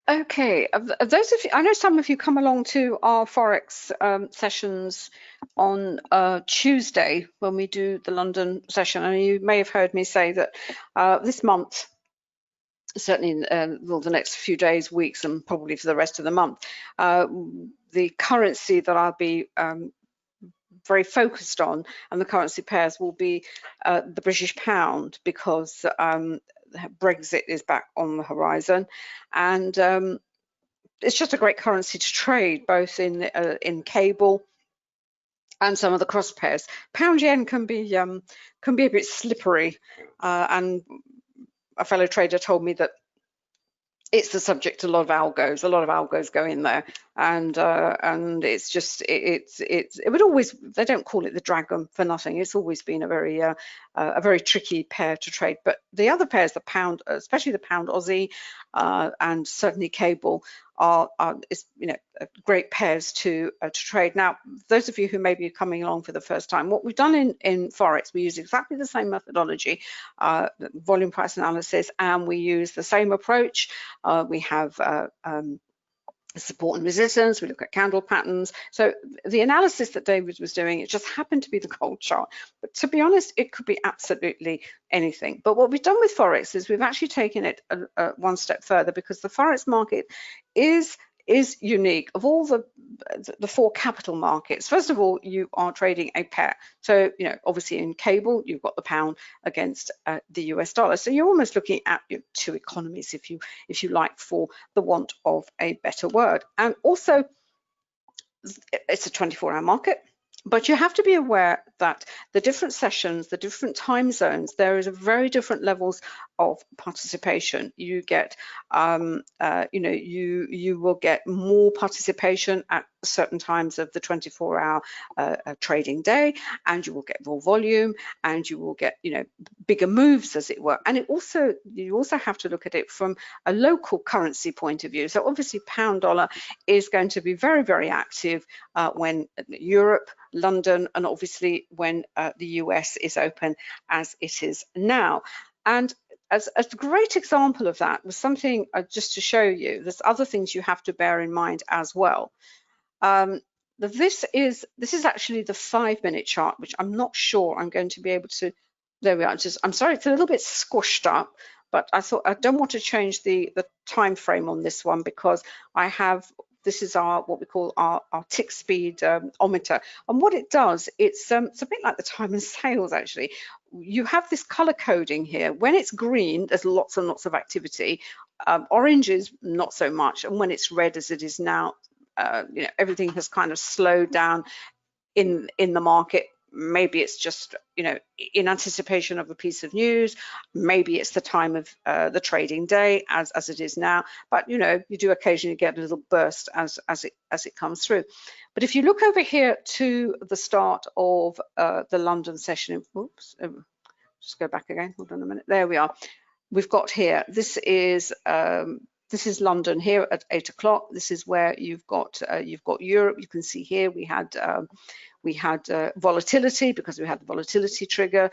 Okay, those of you, I know some of you come along to our Forex sessions on Tuesday when we do the London session, and you may have heard me say that this month, certainly in well, the next few days, weeks, and probably for the rest of the month, the currency that I'll be very focused on, and the currency pairs will be the British pound, because Brexit is back on the horizon, and it's just a great currency to trade, both in cable and some of the cross pairs. Pound yen can be a bit slippery, and a fellow trader told me that it's the subject to a lot of algos. A lot of algos go in there, and it's just it would always, they don't call it the dragon for nothing. It's always been a very tricky pair to trade. But the other pairs, the pound, especially the pound Aussie, and certainly cable, are great pairs to trade. Now, those of you who may be coming along for the first time, what we've done in Forex, we use exactly the same methodology, volume price analysis, and we use the same approach. We have support and resistance, we look at candle patterns. So the analysis that David was doing, it just happened to be the gold chart. But to be honest, it could be absolutely anything. But what we've done with Forex is we've actually taken it one step further, because the Forex market is unique. Of all the four capital markets, first of all, you are trading a pair. So, obviously in cable, you've got the pound against the US dollar. So you're almost looking at two economies, if you like, for the want of a better word. And also, it's a 24-hour market. But you have to be aware that the different sessions, the different time zones, there is a very different levels of participation. You get, you will get more participation at certain times of the 24-hour trading day, and you will get more volume, and you will get, bigger moves, as it were. And you also have to look at it from a local currency point of view. So obviously, pound dollar is going to be very, very active when Europe, London, and obviously when the US is open, as it is now. And as a great example of that was something, just to show you, there's other things you have to bear in mind as well. This is actually the 5-minute chart, which I'm not sure I'm going to be able to. There we are. I'm sorry, it's a little bit squished up, but I thought I don't want to change the time frame on this one, because I have. This is what we call our tick speed ometer, and what it does, it's a bit like the time in sales. Actually, you have this color coding here. When it's green, there's lots and lots of activity. Orange is not so much, and when it's red, as it is now, everything has kind of slowed down in the market. Maybe it's just, in anticipation of a piece of news. Maybe it's the time of the trading day, as it is now. But you do occasionally get a little burst as it comes through. But if you look over here to the start of the London session, oops, just go back again. Hold on a minute. There we are. We've got here. This is London here at 8 o'clock. This is where you've got Europe. You can see here we had volatility, because we had the volatility trigger.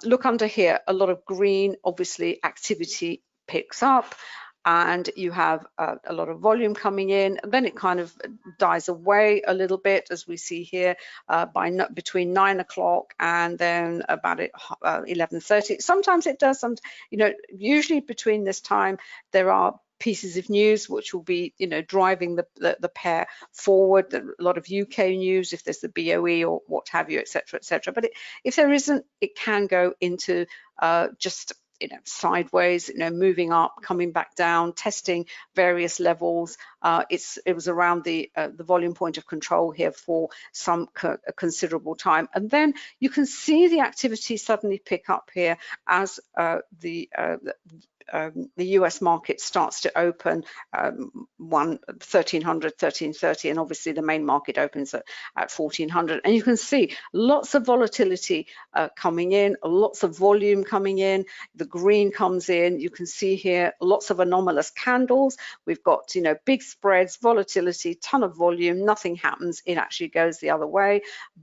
Look under here, a lot of green. Obviously, activity picks up, and you have a lot of volume coming in, and then it kind of dies away a little bit, as we see here, between 9 o'clock and then about 11:30. Sometimes it does. Usually between this time there are pieces of news which will be, driving the pair forward. A lot of UK news, if there's the BOE or what have you, etc., etc. But if there isn't, it can go into just sideways, moving up, coming back down, testing various levels. It was around the volume point of control here for some considerable time, and then you can see the activity suddenly pick up here as the US market starts to open 1300, 1330, and obviously the main market opens at 1400. And you can see lots of volatility coming in, lots of volume coming in. The green comes in. You can see here lots of anomalous candles. We've got big spreads, volatility, ton of volume. Nothing happens. It actually goes the other way.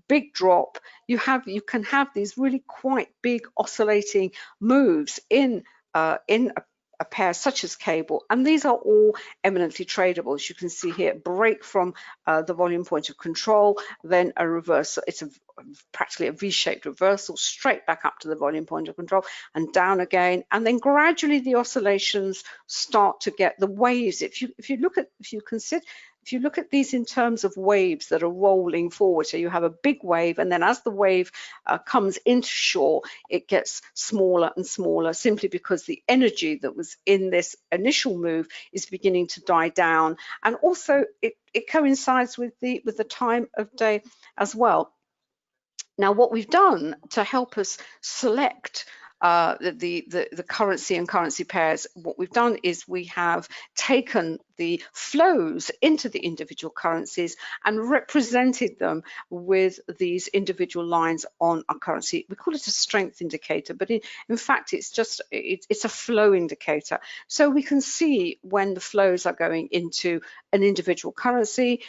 Big drop. You can have these really quite big oscillating moves in a pair such as cable, and these are all eminently tradable. As you can see here, break from the volume point of control, then a reversal. It's practically a V-shaped reversal straight back up to the volume point of control and down again, and then gradually the oscillations start to get the waves. If you look at these in terms of waves that are rolling forward, so you have a big wave, and then as the wave comes into shore, it gets smaller and smaller, simply because the energy that was in this initial move is beginning to die down, and also it coincides with the time of day as well. Now, what we've done to help us select the currency and currency pairs, what we've done is we have taken the flows into the individual currencies and represented them with these individual lines on our currency. We call it a strength indicator, but in fact, it's a flow indicator. So we can see when the flows are going into an individual currency,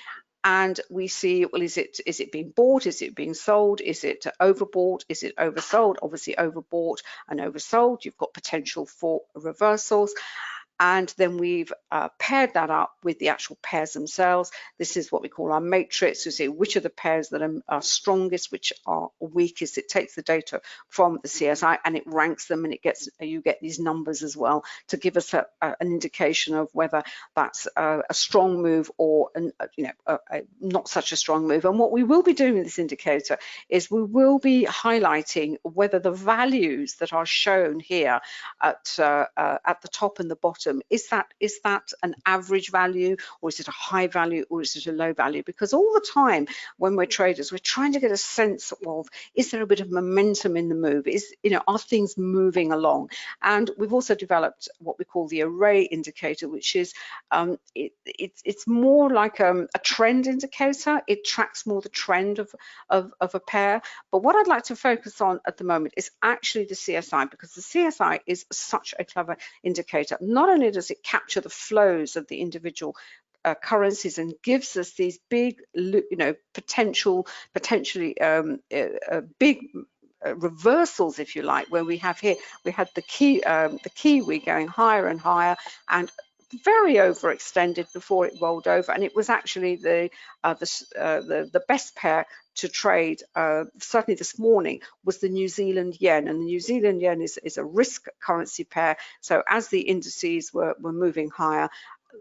and we see, well, is it being bought? Is it being sold? Is it overbought? Is it oversold? Obviously, overbought and oversold, you've got potential for reversals. And then we've paired that up with the actual pairs themselves. This is what we call our matrix. We see which are the pairs that are strongest, which are weakest. It takes the data from the CSI and it ranks them, and you get these numbers as well to give us an indication of whether that's a strong move or not such a strong move. And what we will be doing with this indicator is we will be highlighting whether the values that are shown here at the top and the bottom, is that an average value, or is it a high value, or is it a low value? Because all the time when we're traders, we're trying to get a sense of, is there a bit of momentum in the move? Are things moving along? And we've also developed what we call the array indicator, which is it's more like a trend indicator. It tracks more the trend of a pair. But what I'd like to focus on at the moment is actually the CSI, because the CSI is such a clever indicator. Not only does it capture the flows of the individual currencies and gives us these big, potentially big reversals, if you like, where we had the Kiwi going higher and higher and very overextended before it rolled over, and it was actually the best pair to trade, certainly this morning, was the New Zealand yen. And the New Zealand yen is a risk currency pair, so as the indices were moving higher,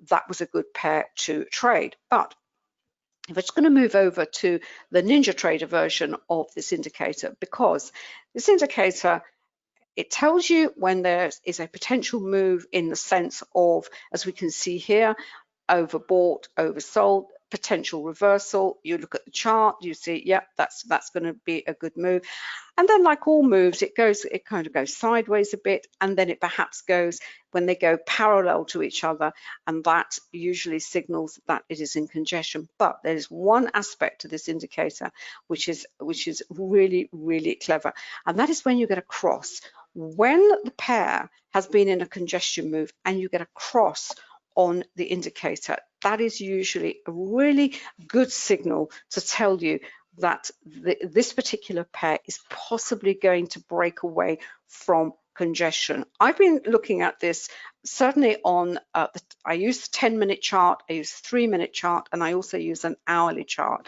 that was a good pair to trade. But if it's going to move over to the NinjaTrader version of this indicator, because this indicator, it tells you when there is a potential move in the sense of, as we can see here, overbought, oversold, potential reversal. You look at the chart, you see, yeah, that's going to be a good move. And then, like all moves, it kind of goes sideways a bit, and then it perhaps goes when they go parallel to each other, and that usually signals that it is in congestion. But there is one aspect to this indicator which is really, really clever, and that is when you get a cross. When the pair has been in a congestion move and you get a cross on the indicator, that is usually a really good signal to tell you that this particular pair is possibly going to break away from congestion. I've been looking at this certainly on, I use the 10-minute chart, I use the 3-minute chart, and I also use an hourly chart.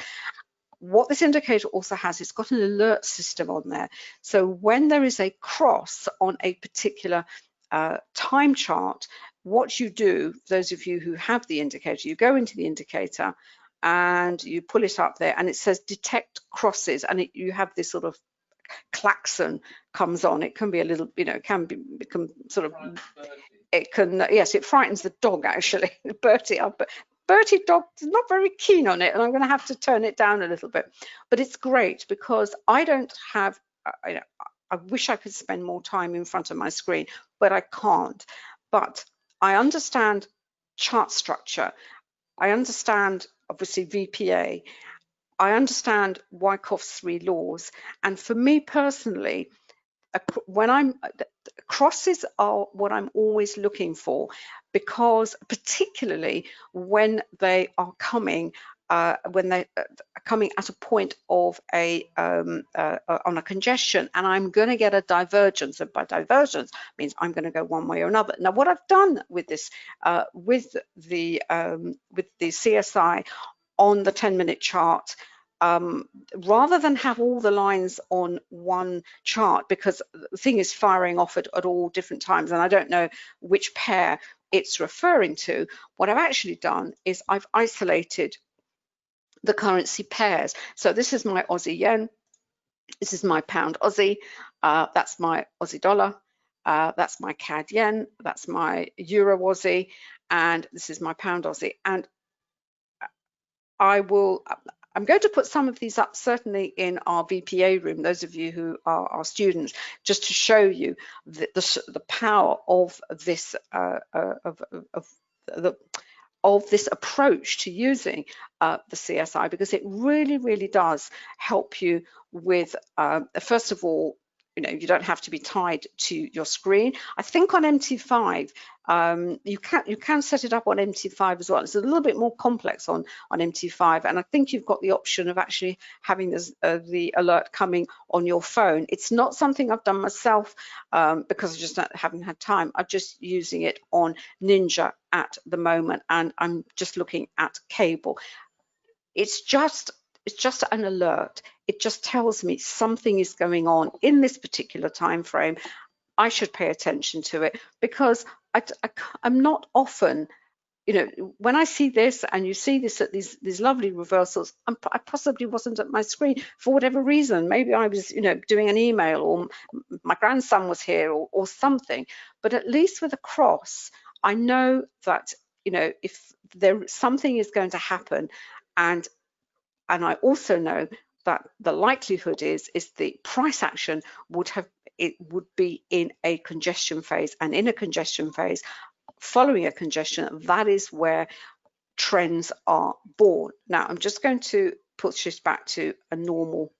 What this indicator also has, it's got an alert system on there. So when there is a cross on a particular time chart, what you do, those of you who have the indicator, you go into the indicator and you pull it up there, and it says detect crosses, and you have this sort of klaxon comes on. It can be a little, it can sort of, it can, yes, it frightens the dog actually, Bertie up. Bertie dog is not very keen on it, and I'm going to have to turn it down a little bit. But it's great because I don't have, I wish I could spend more time in front of my screen, but I can't. But I understand chart structure. I understand, obviously, VPA. I understand Wyckoff's 3 laws. And for me personally, when crosses are what I'm always looking for, because particularly when they are coming when they are coming at a point of on a congestion, and I'm going to get a divergence. And by divergence means I'm going to go one way or another. Now, what I've done with this, with the CSI on the 10-minute chart, rather than have all the lines on one chart, because the thing is firing off at all different times, and I don't know which pair it's referring to, what I've actually done is I've isolated the currency pairs. So this is my Aussie yen, this is my pound Aussie, that's my Aussie dollar, that's my CAD yen, that's my euro Aussie, and this is my pound Aussie. And I'm going to put some of these up certainly in our VPA room, those of you who are our students, just to show you the power of this of this approach to using the CSI, because it really does help you with, first of all, you don't have to be tied to your screen. I think on MT5, you can set it up on MT5 as well. It's a little bit more complex on MT5, and I think you've got the option of actually having the alert coming on your phone. It's not something I've done myself because I just haven't had time. I'm just using it on Ninja at the moment, and I'm just looking at cable. It's just an alert. It just tells me something is going on in this particular time frame. I should pay attention to it, because I'm not often, when I see this and you see this at these lovely reversals, I possibly wasn't at my screen for whatever reason. Maybe I was, doing an email, or my grandson was here, or something. But at least with a cross, I know that, if something is going to happen, and I also know that the likelihood is the price action would be in a congestion phase, and in a congestion phase, following a congestion, that is where trends are born. Now, I'm just going to push this back to a normal,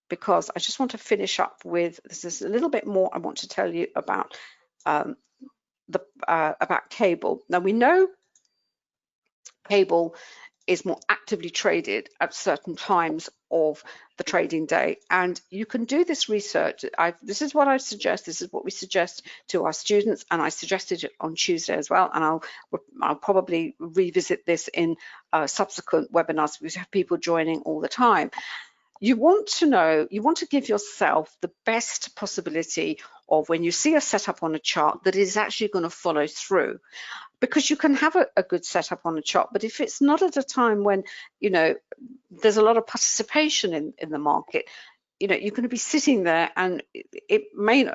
because I just want to finish up with, this is a little bit more I want to tell you about about cable. Now, we know cable is more actively traded at certain times of the trading day, and you can do this research. This is what I suggest. This is what we suggest to our students, and I suggested it on Tuesday as well. And I'll probably revisit this in subsequent webinars, because we have people joining all the time. You want to give yourself the best possibility of, when you see a setup on a chart, that is actually going to follow through. Because you can have a good setup on a chart, but if it's not at a time when, there's a lot of participation in the market, you're going to be sitting there, and it may,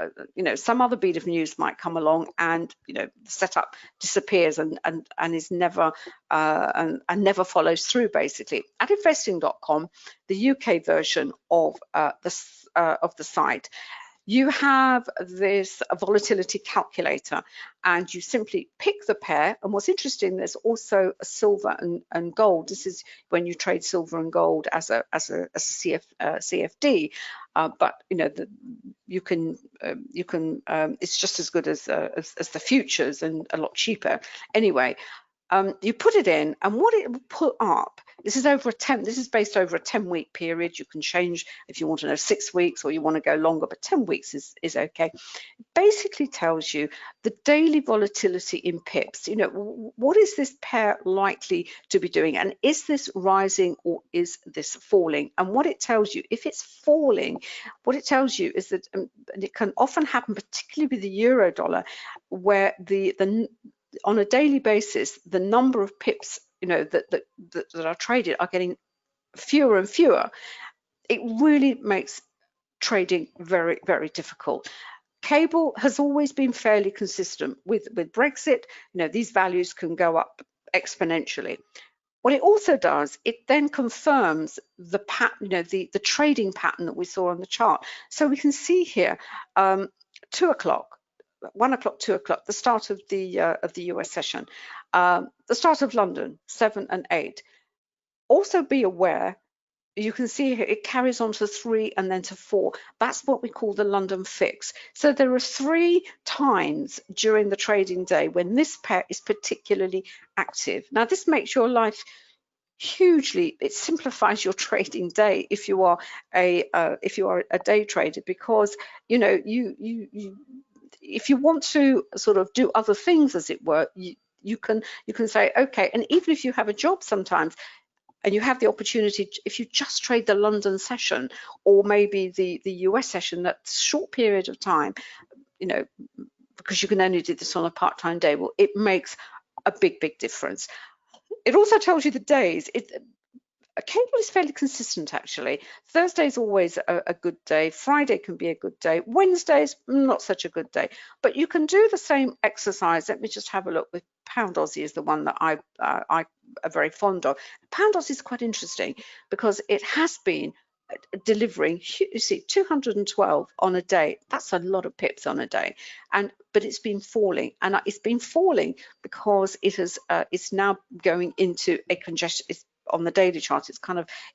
some other beat of news might come along, and the setup disappears and is never and never follows through. Basically, at investing.com, the UK version of the site, you have this volatility calculator, and you simply pick the pair. And what's interesting, there's also a silver and gold. This is when you trade silver and gold as a CFD, but you can it's just as good as the futures, and a lot cheaper. Anyway, you put it in, and what it will put up, this is based over a 10-week period. You can change if you want to know 6 weeks, or you want to go longer, but 10 weeks is okay. It basically tells you the daily volatility in pips. What is this pair likely to be doing, and is this rising or is this falling? And what it tells you, if it's falling, what it tells you is that, and it can often happen, particularly with the euro dollar, where on a daily basis, the number of pips, that are traded are getting fewer and fewer. It really makes trading very, very difficult. Cable has always been fairly consistent. With Brexit, these values can go up exponentially. What it also does, it then confirms the pattern, the trading pattern that we saw on the chart. So we can see here, 2 o'clock. 1 o'clock, 2 o'clock, the start of the US session, the start of London, 7 and 8. Also be aware, you can see here it carries on to 3 and then to 4. That's what we call the London fix. So there are 3 times during the trading day when this pair is particularly active. Now, this makes your life hugely, it simplifies your trading day if you are a day trader, because you know you if you want to sort of do other things, as it were, you can say, okay, and even if you have a job sometimes and you have the opportunity, if you just trade the London session or maybe the US session, that short period of time, you know, because you can only do this on a part-time day, well, it makes a big difference. It also tells you the days. A cable is fairly consistent, actually. Thursday is always a good day. Friday can be a good day. Wednesday's not such a good day. But you can do the same exercise. Let me just have a look. With Pound Aussie is the one that I am very fond of. Pound Aussie is quite interesting because it has been delivering, you see, 212 on a day. That's a lot of pips on a day, but it's been falling, and it's been falling because it has it's now going into a congestion. On the daily chart,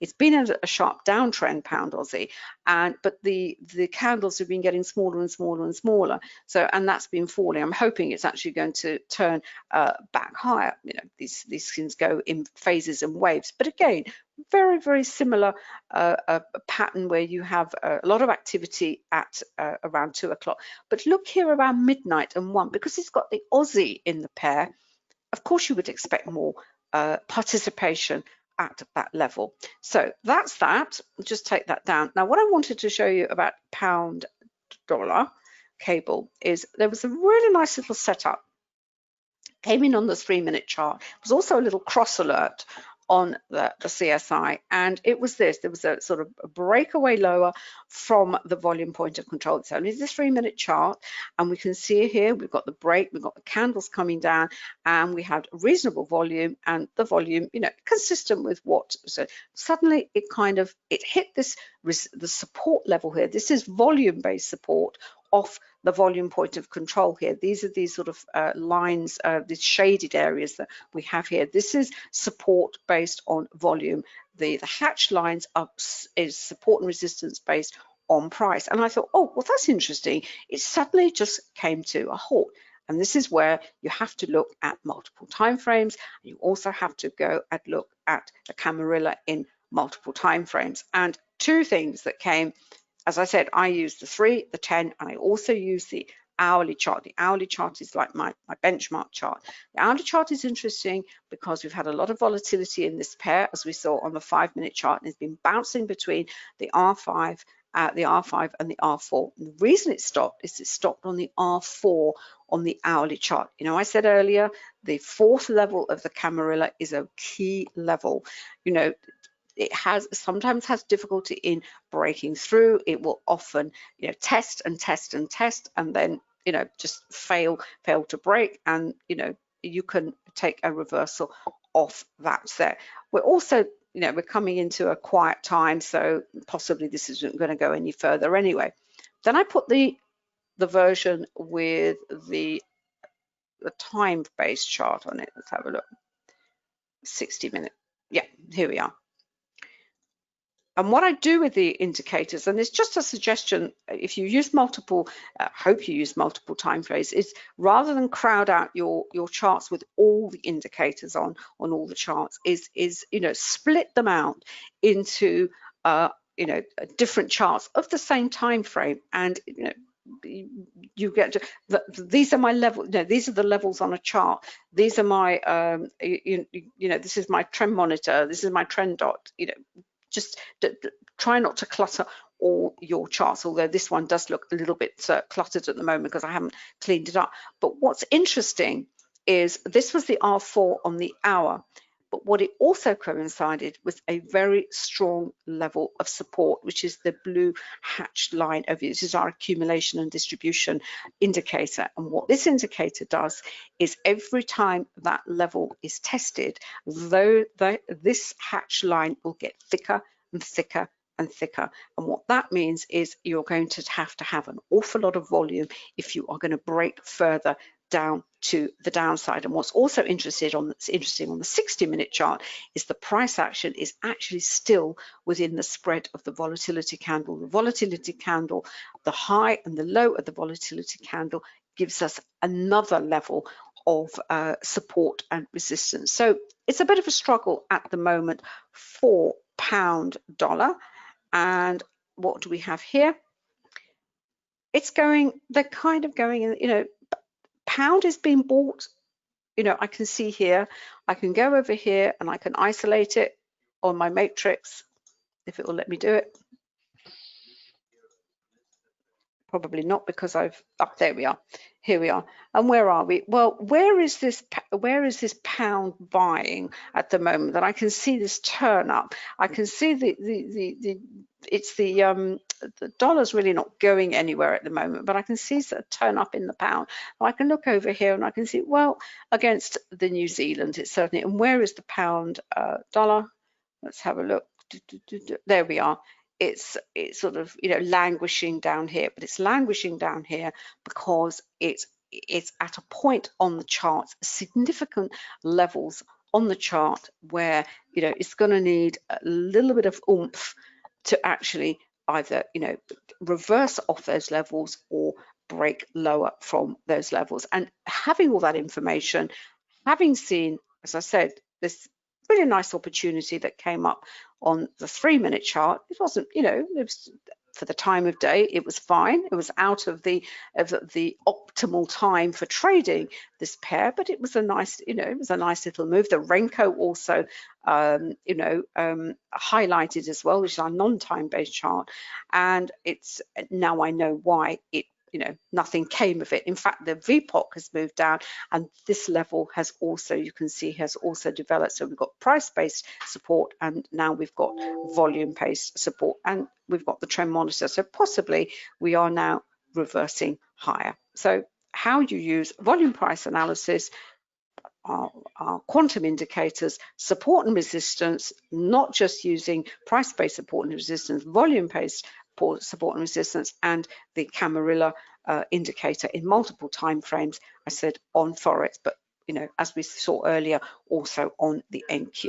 it's been a sharp downtrend, Pound Aussie, but the candles have been getting smaller and smaller and smaller. So, and that's been falling. I'm hoping it's actually going to turn back higher. You know, these things go in phases and waves. But again, very similar pattern where you have a lot of activity at around 2 o'clock. But look here around midnight and 1, because it's got the Aussie in the pair. Of course, you would expect more participation at that level. So that's that. Just take that down. Now, what I wanted to show you about pound dollar cable is there was a really nice little setup. Came in on the 3-minute chart. It was also a little cross alert on the CSI, and it was this. There was a sort of a breakaway lower from the volume point of control. It's only the 3-minute chart, and we can see here we've got the break, we've got the candles coming down, and we had reasonable volume, and the volume, you know, consistent with what. So suddenly it hit this the support level here. This is volume-based support off the volume point of control here. These are these sort of lines, these shaded areas that we have here. This is support based on volume. The hatched lines is support and resistance based on price. And I thought, oh, well, that's interesting. It suddenly just came to a halt. And this is where you have to look at multiple time frames. You also have to go and look at the Camarilla in multiple time frames. And two things that came. As I said, I use the 3, the 10, and I also use the hourly chart. The hourly chart is like my benchmark chart. The hourly chart is interesting because we've had a lot of volatility in this pair, as we saw on the 5-minute chart, and it's been bouncing between the R5 and the R4. And the reason it stopped is it stopped on the R4 on the hourly chart. You know, I said earlier, the 4th level of the Camarilla is a key level. You know, it sometimes has difficulty in breaking through. It will often, you know, test and then, you know, just fail to break, and, you know, you can take a reversal off that there. We're also, you know, we're coming into a quiet time, so possibly this isn't going to go any further anyway. Then I put the version with the time-based chart on it. Let's have a look. 60-minute. Yeah, here we are. And what I do with the indicators, and it's just a suggestion, if you use multiple, hope you use multiple time frames, is rather than crowd out your charts with all the indicators on all the charts, is you know, split them out into you know, different charts of the same time frame, and you know, you get to these are my level. You know, these are the levels on a chart. These are my you know, this is my trend monitor. This is my trend dot. You know. Just try not to clutter all your charts, although this one does look a little bit cluttered at the moment because I haven't cleaned it up. But what's interesting is this was the R4 on the hour, but what it also coincided with a very strong level of support, which is the blue hatched line over here. This is our accumulation and distribution indicator. And what this indicator does is every time that level is tested, this hatched line will get thicker and thicker and thicker. And what that means is you're going to have an awful lot of volume if you are going to break further down to the downside. And what's also interesting on the 60-minute chart is the price action is actually still within the spread of the volatility candle. The volatility candle, the high and the low of the volatility candle gives us another level of support and resistance. So it's a bit of a struggle at the moment for pound dollar. And what do we have here? It's going, they're kind of going in, you know, pound is being bought. You know, I can see here, I can go over here and I can isolate it on my matrix, if it will let me do it. Probably not, because I've, oh, there we are. Here we are. And where are we? Well, where is this pound buying at the moment? That I can see this turn up. I can see the dollar's really not going anywhere at the moment, but I can see a turn up in the pound. I can look over here and I can see, well, against the New Zealand, it's certainly. And where is the pound dollar? Let's have a look. There we are. It's sort of, you know, languishing down here, but it's languishing down here because it's at a point on the chart, significant levels on the chart where, you know, it's going to need a little bit of oomph to actually either, you know, reverse off those levels or break lower from those levels. And having all that information, having seen, as I said, this really nice opportunity that came up on the 3-minute chart. It wasn't, you know, it was, for the time of day, it was fine. It was out of the optimal time for trading this pair, but it was a nice, you know, it was a nice little move. The Renko also, you know, highlighted as well, which is our non-time based chart, and it's now I know why it, you know, nothing came of it. In fact, the VPOC has moved down, and this level has also, you can see, has also developed. So we've got price-based support, and now we've got volume-based support, and we've got the trend monitor. So possibly we are now reversing higher. So how you use volume price analysis, our quantum indicators, support and resistance, not just using price-based support and resistance, volume-based support and resistance, and the Camarilla indicator in multiple time frames. I said on Forex, but, you know, as we saw earlier, also on the NQ.